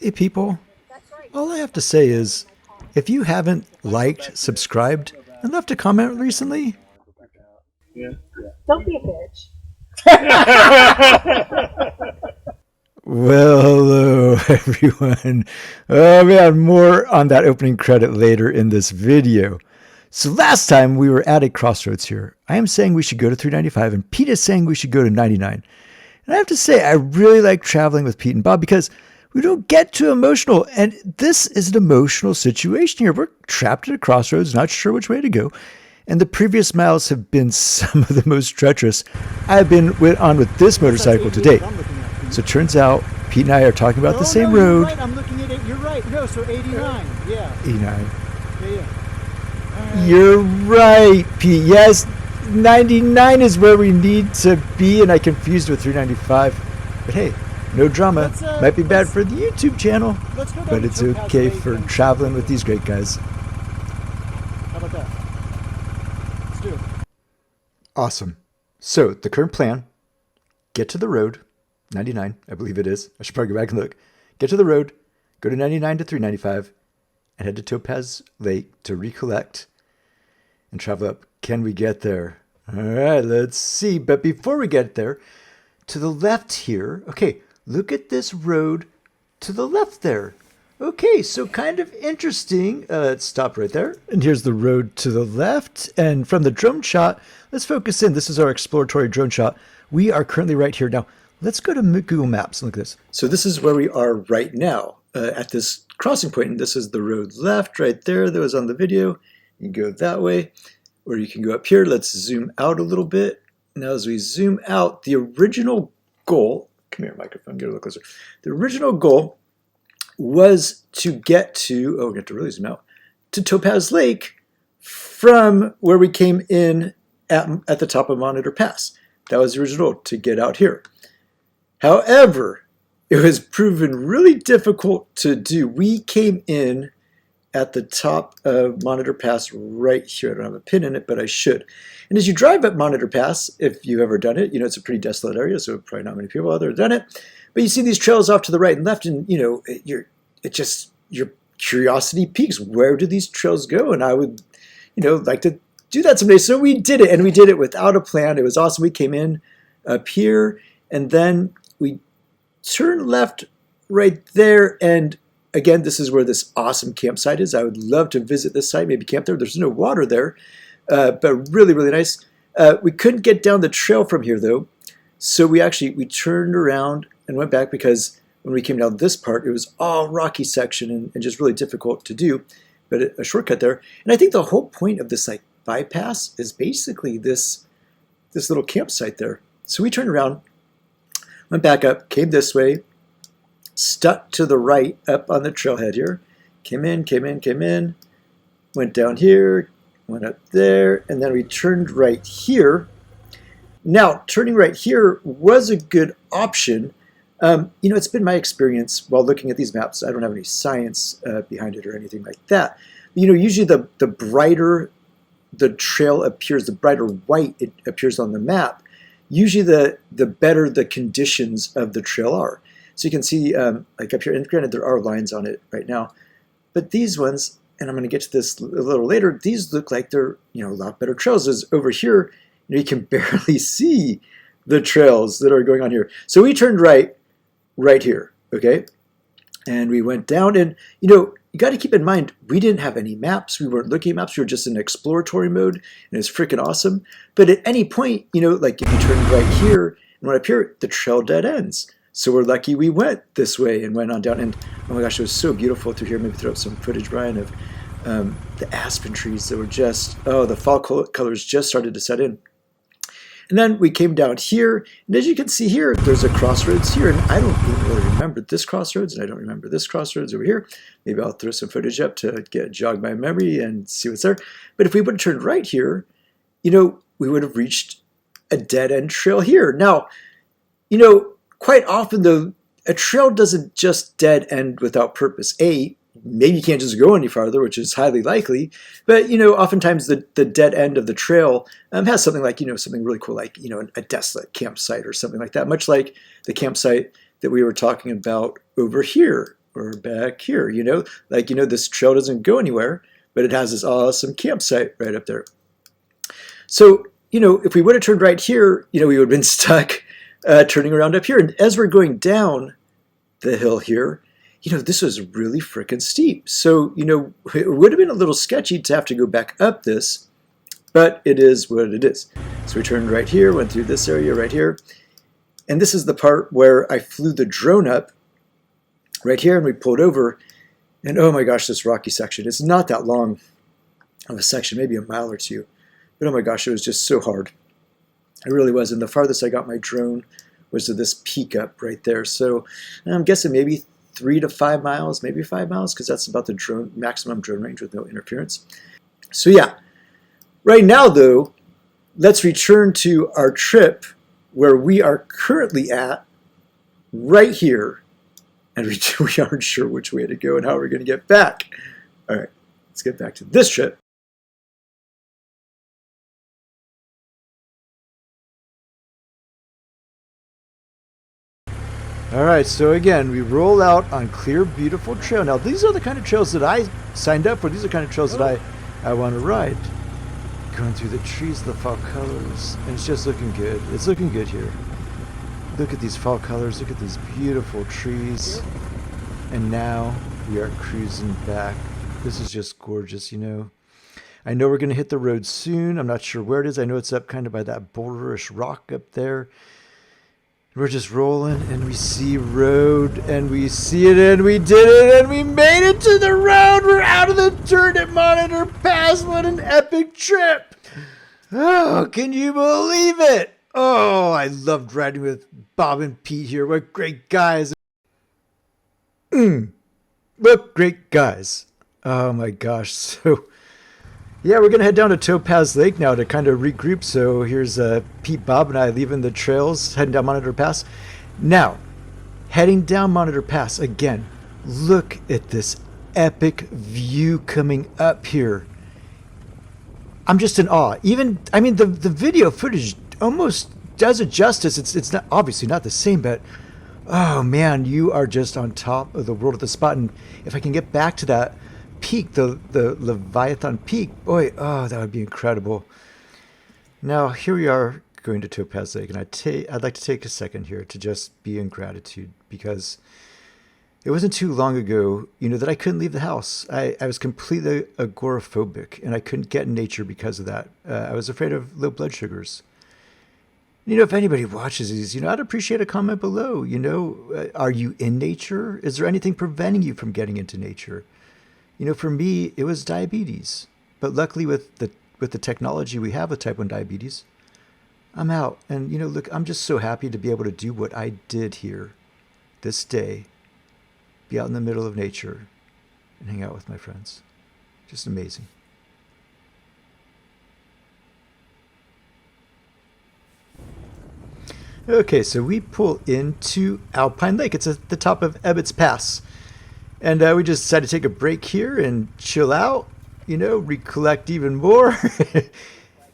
Hey people, all I have to say is, if you haven't liked, subscribed, and left a comment recently, Yeah. Don't be a bitch. well, hello everyone. We have more on that opening credit later in this video. So last time we were at a crossroads here. I am saying we should go to 395 and Pete is saying we should go to 99. And I have to say, I really like traveling with Pete and Bob because we don't get too emotional. And this is an emotional situation here. We're trapped at a crossroads, not sure which way to go. And the previous miles have been some of the most treacherous I've been on with this motorcycle to date. So it turns out Pete and I are talking about the same road. Right. I'm looking at it. You're right. No, so 89. Yeah. 89. Yeah. You're right, Pete. Yes, 99 is where we need to be, and I confused with 395. But hey, no drama. Might be bad for the YouTube channel, but it's okay for traveling with these great guys. How about that? Let's do it. Awesome. So the current plan, get to the road, 99, I believe it is. I should probably go back and look. Get to the road, go to 99 to 395, and head to Topaz Lake to recollect and travel up. Can we get there? All right, let's see. But before we get there, to the left here, okay, look at this road to the left there. Okay, so kind of interesting. Let's stop right there. And here's the road to the left. And from the drone shot, let's focus in. This is our exploratory drone shot. We are currently right here. Now, let's go to Google Maps and look at this. So this is where we are right now at this crossing point. And this is the road left right there that was on the video. You can go that way, or you can go up here. Let's zoom out a little bit. Now, as we zoom out, the original goal, come here, microphone, get a little closer. The original goal was to get to, we have to really zoom out, to Topaz Lake from where we came in at the top of Monitor Pass. That was the original, to get out here. However, it was proven really difficult to do. We came in at the top of Monitor Pass right here. I don't have a pin in it, but I should. And as you drive up Monitor Pass, if you've ever done it, it's a pretty desolate area, so probably not many people out there have done it. But you see these trails off to the right and left, and your curiosity peaks. Where do these trails go? And I would, like to do that someday. So we did it, and we did it without a plan. It was awesome. We came in up here, and then we turned left right there, and again, this is where this awesome campsite is. I would love to visit this site, maybe camp there. There's no water there, but really, really nice. We couldn't get down the trail from here, though. So we turned around and went back, because when we came down this part, it was all rocky section and just really difficult to do, but a shortcut there. And I think the whole point of this bypass is basically this little campsite there. So we turned around, went back up, came this way, stuck to the right up on the trailhead here, came in, went down here, went up there, and then we turned right here. Now, turning right here was a good option. It's been my experience while looking at these maps. I don't have any science behind it or anything like that. Usually the brighter the trail appears, the brighter white it appears on the map, usually the better the conditions of the trail are. So you can see, like up here, and granted there are lines on it right now, but these ones, and I'm going to get to this a little later, these look like they're a lot better trails. As over here, you can barely see the trails that are going on here. So we turned right here, okay? And we went down, and you got to keep in mind, we didn't have any maps. We weren't looking at maps. We were just in exploratory mode, and it's freaking awesome. But at any point, like if you turn right here and went up here, the trail dead ends. So we're lucky we went this way and went on down. And oh my gosh, it was so beautiful through here. Maybe throw up some footage, Brian, of the aspen trees that were just, the fall colors just started to set in. And then we came down here, and as you can see here, there's a crossroads here, and I don't even really remember this crossroads, and I don't remember this crossroads over here. Maybe I'll throw some footage up to jog my memory and see what's there. But if we would have turned right here, we would have reached a dead-end trail here. Now, quite often, though, a trail doesn't just dead end without purpose. Maybe you can't just go any farther, which is highly likely, but oftentimes the dead end of the trail has something like something really cool, like a desolate campsite or something like that, much like the campsite that we were talking about over here or back here, like, this trail doesn't go anywhere, but it has this awesome campsite right up there. So, if we would have turned right here, we would have been stuck turning around up here. And as we're going down the hill here, this was really freaking steep. So, it would have been a little sketchy to have to go back up this, but it is what it is. So we turned right here, went through this area right here. And this is the part where I flew the drone up right here and we pulled over. And oh my gosh, this rocky section. It's not that long of a section, maybe a mile or two. But oh my gosh, it was just so hard. It really was. And the farthest I got my drone was to this peak up right there. So I'm guessing maybe 3 to 5 miles, maybe 5 miles, because that's about the maximum drone range with no interference. So yeah, right now though, let's return to our trip where we are currently at right here. And we aren't sure which way to go and how we're going to get back. All right, let's get back to this trip. All right, so again, we roll out on clear, beautiful trail. Now, these are the kind of trails that I signed up for. These are the kind of trails that I want to ride. Going through the trees, the fall colors, and it's just looking good. It's looking good here. Look at these fall colors. Look at these beautiful trees. And now we are cruising back. This is just gorgeous, I know we're going to hit the road soon. I'm not sure where it is. I know it's up kind of by that boulderish rock up there. We're just rolling and we see road and we see it and we did it and we made it to the road. We're out of the turn at Monitor Pass. What an epic trip. Oh, can you believe it? Oh, I loved riding with Bob and Pete here. What great guys. What great guys. Oh my gosh. So yeah, we're going to head down to Topaz Lake now to kind of regroup. So here's Pete, Bob, and I leaving the trails, heading down Monitor Pass. Now, heading down Monitor Pass, again, look at this epic view coming up here. I'm just in awe. The video footage almost does it justice. It's not obviously not the same, but oh man, you are just on top of the world at the spot. And if I can get back to that peak, the Leviathan Peak, boy, oh, that would be incredible. Now here we are going to Topaz Lake, and I'd like to take a second here to just be in gratitude, because it wasn't too long ago, that I couldn't leave the house. I was completely agoraphobic, and I couldn't get in nature because of that. I was afraid of low blood sugars. If anybody watches these, I'd appreciate a comment below. Are you in nature? Is there anything preventing you from getting into nature? For me, it was diabetes. But luckily with the technology we have with type 1 diabetes, I'm out. And, look, I'm just so happy to be able to do what I did here this day, be out in the middle of nature and hang out with my friends. Just amazing. Okay, so we pull into Alpine Lake. It's at the top of Ebbets Pass. And we just decided to take a break here and chill out, recollect even more.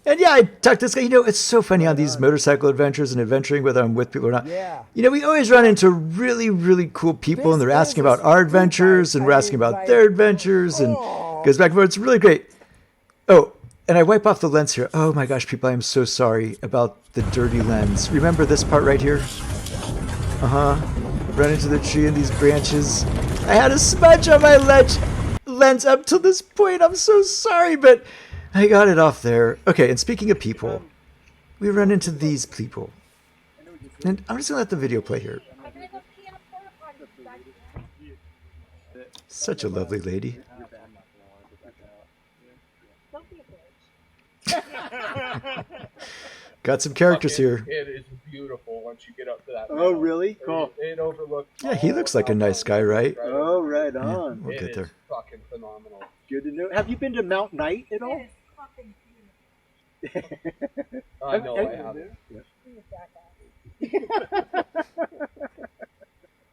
And yeah, I talked to this guy. It's so funny on these motorcycle adventures and adventuring, whether I'm with people or not. Yeah. We always run into really, really cool people, and they're asking about our adventures, and we're asking about their adventures, and it goes back and forth. It's really great. Oh, and I wipe off the lens here. Oh my gosh, people, I am so sorry about the dirty lens. Remember this part right here? Run into the tree and these branches. I had a smudge on my lens up till this point. I'm so sorry, but I got it off there. Okay, and speaking of people, we run into these people. And I'm just going to let the video play here. Such a lovely lady. Got some characters here. It is beautiful once you get up to that. Oh, really? Cool. It overlooks. Yeah, he looks like a nice guy, right? Oh, right Yeah, on. we'll get there. Fucking phenomenal. Good to know. Have you been to Mount Knight at all? I know I haven't.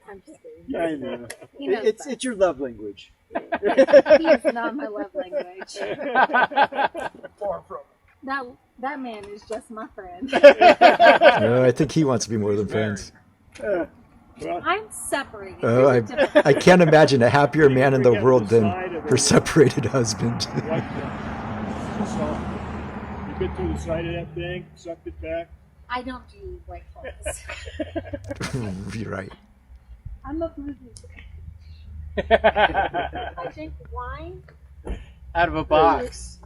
I'm just kidding. I know. He knows It's your love language. that. He is not my love language. Far from it. That man is just my friend. No, I think he wants to be more than friends. I'm separated. Oh, I can't imagine a happier man in the world than her separated husband. Right there. So, you bit through the side of that thing, sucked it back. I don't do white claws. You're right. I'm a boozy. I drink wine. Out of a box.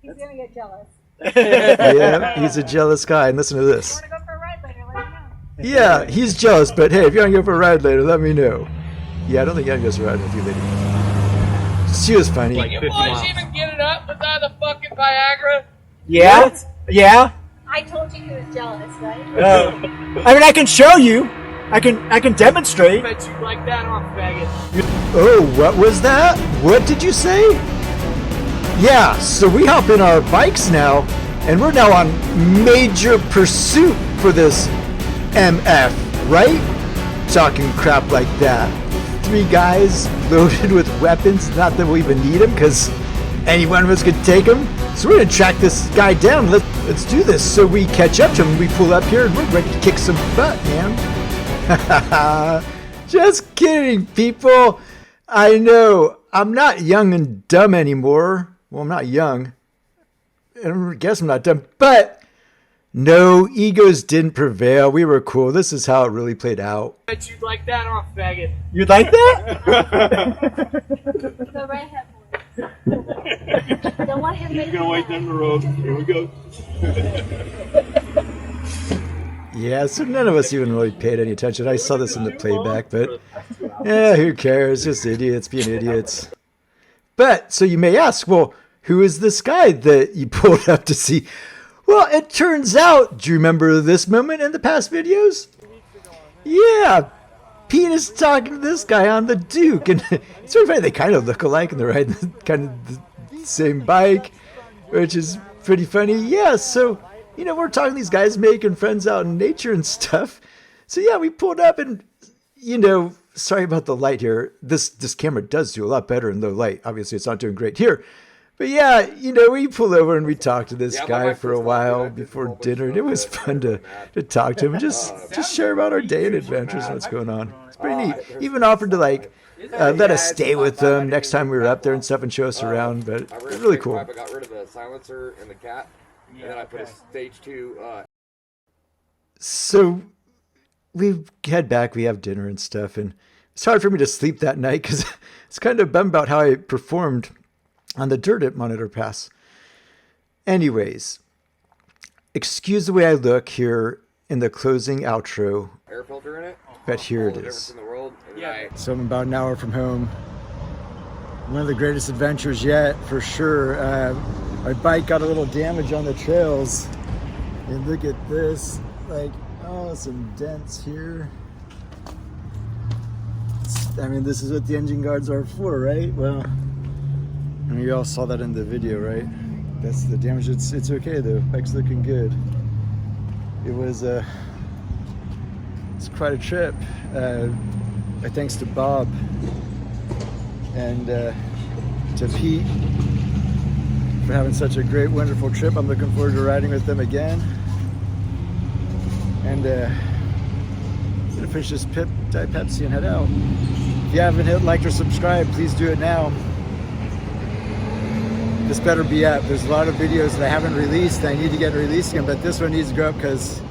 He's gonna get jealous. Yeah, he's a jealous guy. And listen to this. Want to go for a ride later? Let me know. Yeah, he's jealous, but hey, if you want to go for a ride later, let me know. Yeah, I don't think I can go for a ride with you, lady. She was funny. You boys even get it up without the fucking Viagra? Yeah? Yeah? I told you he was jealous, right? I mean, I can show you. I can demonstrate. Bet you like that on faggot. Oh, what was that? What did you say? Yeah, so we hop in our bikes now, and we're now on major pursuit for this MF, right? Talking crap like that. 3 guys loaded with weapons, not that we'll even need them, because any one of us could take them. So we're gonna track this guy down. Let's do this. So we catch up to him, we pull up here, and we're ready to kick some butt, man. Just kidding, people. I know, I'm not young and dumb anymore. Well, I'm not young. I guess I'm not dumb, but no, egos didn't prevail. We were cool. This is how it really played out. Bet you'd like that on faggot. You'd like that? The redhead boys. Don't want him to He's gonna wait down the road. Here we go. Yeah, so none of us even really paid any attention. I saw this in the playback, but yeah, who cares? Just idiots being idiots. But, so you may ask, well, who is this guy that you pulled up to see? Well, it turns out, do you remember this moment in the past videos? Yeah, Pete is talking to this guy on the Duke, and it's really funny, they kind of look alike, and they're riding kind of the same bike, which is pretty funny. Yeah, so, you know, we're talking to these guys making friends out in nature and stuff. So yeah, we pulled up and, you know, sorry about the light here. This camera does do a lot better in low light. Obviously, it's not doing great here. But yeah, you know, we pulled over and we talked to this guy for a while before dinner. And it was fun to talk to him and just share about our day and adventures and what's going on. It's pretty neat. Even offered to, like, let us stay with them next time we were up there and stuff and show us around. But it was really cool. I got rid of the silencer and the cat. And then I put a stage 2. So we head back, we have dinner and stuff, and it's hard for me to sleep that night because it's kind of bummed about how I performed on the dirt at Monitor Pass. Anyways, excuse the way I look here in the closing outro, Air filter in it. but here it All the is. difference in the world. And Yeah. So I'm about an hour from home. One of the greatest adventures yet, for sure. My bike got a little damage on the trails. And look at this, like, oh, some dents here. I mean, this is what the engine guards are for, right? Well, I mean, you all saw that in the video, right? That's the damage. It's okay though. Bike's looking good. It was it's quite a trip. Thanks to Bob and to Pete for having such a great, wonderful trip. I'm looking forward to riding with them again. And gonna finish this Diet Pepsi and head out. If you haven't hit like or subscribe, please do it now. This better be up. There's a lot of videos that I haven't released. I need to get released again, but this one needs to go up because